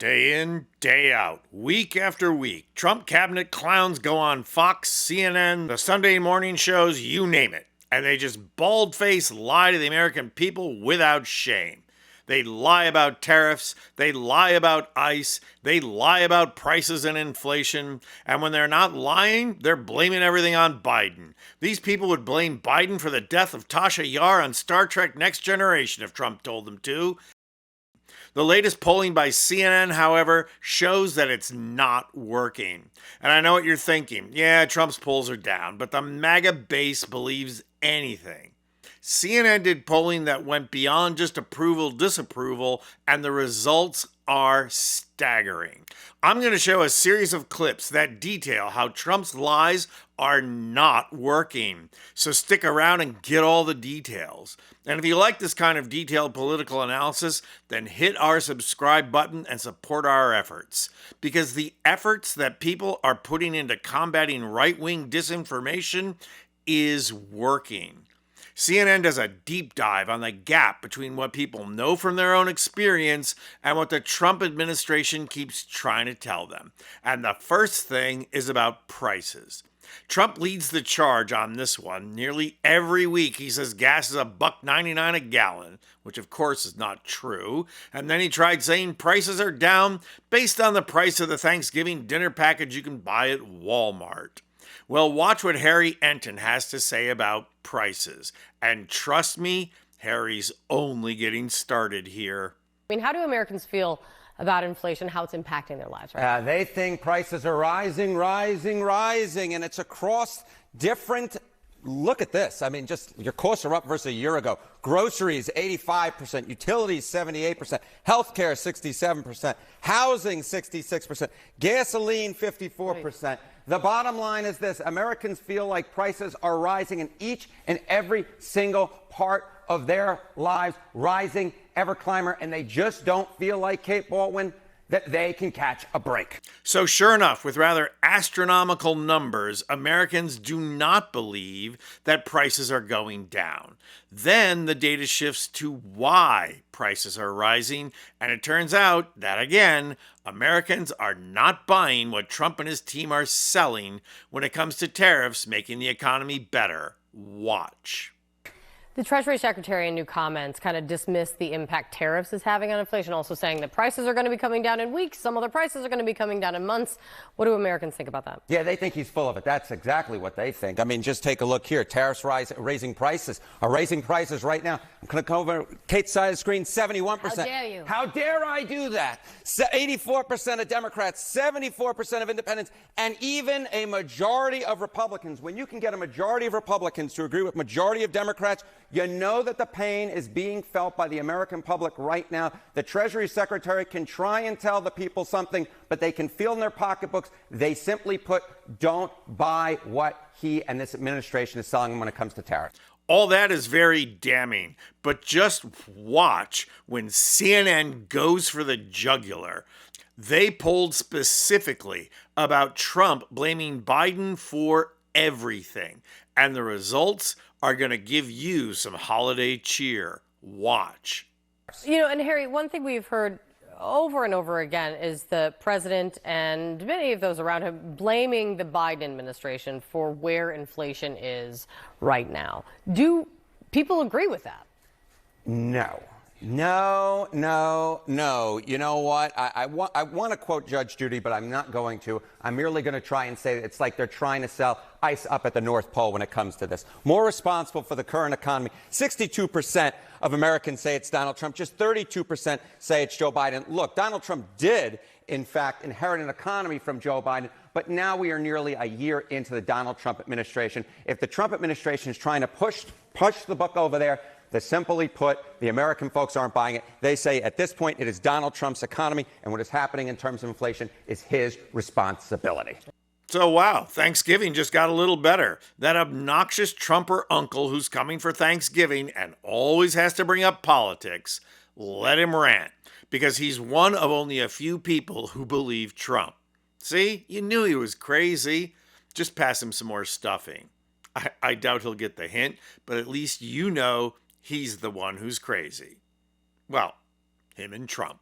Day in, day out, week after week, Trump cabinet clowns go on Fox, CNN, the Sunday morning shows, you name it. And they just bald-faced lie to the American people without shame. They lie about tariffs, they lie about ICE, they lie about prices and inflation, and when they're not lying, they're blaming everything on Biden. These people would blame Biden for the death of Tasha Yar on Star Trek Next Generation if Trump told them to. The latest polling by CNN, however, shows that it's not working. And I know what you're thinking. Yeah, Trump's polls are down, but the MAGA base believes anything. CNN did polling that went beyond just approval, disapproval, and the results are staggering. I'm going to show a series of clips that detail how Trump's lies are not working. So stick around and get all the details. And if you like this kind of detailed political analysis, then hit our subscribe button and support our efforts. Because the efforts that people are putting into combating right-wing disinformation is working. CNN does a deep dive on the gap between what people know from their own experience and what the Trump administration keeps trying to tell them. And the first thing is about prices. Trump leads the charge on this one. Nearly every week he says gas is $1.99 a gallon, which of course is not true. And then he tried saying prices are down based on the price of the Thanksgiving dinner package you can buy at Walmart. Well, watch what Harry Enton has to say about prices. And trust me, Harry's only getting started here. I mean, how do Americans feel about inflation, how it's impacting their lives right now? They think prices are rising, and it's across different. Look at this. I mean, just your costs are up versus a year ago. Groceries, 85%. Utilities, 78%. Healthcare, 67%. Housing, 66%. Gasoline, 54%. Right. The bottom line is this. Americans feel like prices are rising in each and every single part of their lives, rising, ever climber, and they just don't feel like, Kate Baldwin, that they can catch a break. So sure enough, with rather astronomical numbers, Americans do not believe that prices are going down. Then the data shifts to why prices are rising, and it turns out that, again, Americans are not buying what Trump and his team are selling when it comes to tariffs making the economy better. Watch. The Treasury Secretary in new comments kind of dismissed the impact tariffs is having on inflation, also saying that prices are going to be coming down in weeks. Some other prices are going to be coming down in months. What do Americans think about that? Yeah, they think he's full of it. That's exactly what they think. I mean, just take a look here. Tariffs raising prices right now. I'm going to come over Kate's side of the screen, 71%. How dare you? How dare I do that? 84% of Democrats, 74% of independents, and even a majority of Republicans. When you can get a majority of Republicans to agree with majority of Democrats, you know that the pain is being felt by the American public right now. The Treasury Secretary can try and tell the people something, but they can feel in their pocketbooks. They simply put, don't buy what he and this administration is selling them when it comes to tariffs. All that is very damning, but just watch when CNN goes for the jugular. They polled specifically about Trump blaming Biden for everything, and the results are going to give you some holiday cheer. Watch. You know, and Harry, one thing we've heard over and over again is the president and many of those around him blaming the Biden administration for where inflation is right now. Do people agree with that? No. You know what? I want to quote Judge Judy, but I'm not going to. I'm merely going to try and say it's like they're trying to sell ice up at the North Pole when it comes to this. More responsible for the current economy. 62% of Americans say it's Donald Trump. Just 32% say it's Joe Biden. Look, Donald Trump did, in fact, inherit an economy from Joe Biden, but now we are nearly a year into the Donald Trump administration. If the Trump administration is trying to push the buck over there, simply put, the American folks aren't buying it. They say at this point it is Donald Trump's economy, and what is happening in terms of inflation is his responsibility. So wow, Thanksgiving just got a little better. That obnoxious Trumper uncle who's coming for Thanksgiving and always has to bring up politics, let him rant, because he's one of only a few people who believe Trump. See, you knew he was crazy. Just pass him some more stuffing. I doubt he'll get the hint, but at least you know he's the one who's crazy. Well, him and Trump.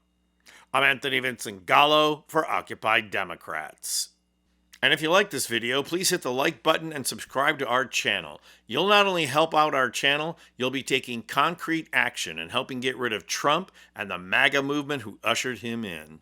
I'm Anthony Vincent Gallo for Occupy Democrats. And if you like this video, please hit the like button and subscribe to our channel. You'll not only help out our channel, you'll be taking concrete action and helping get rid of Trump and the MAGA movement who ushered him in.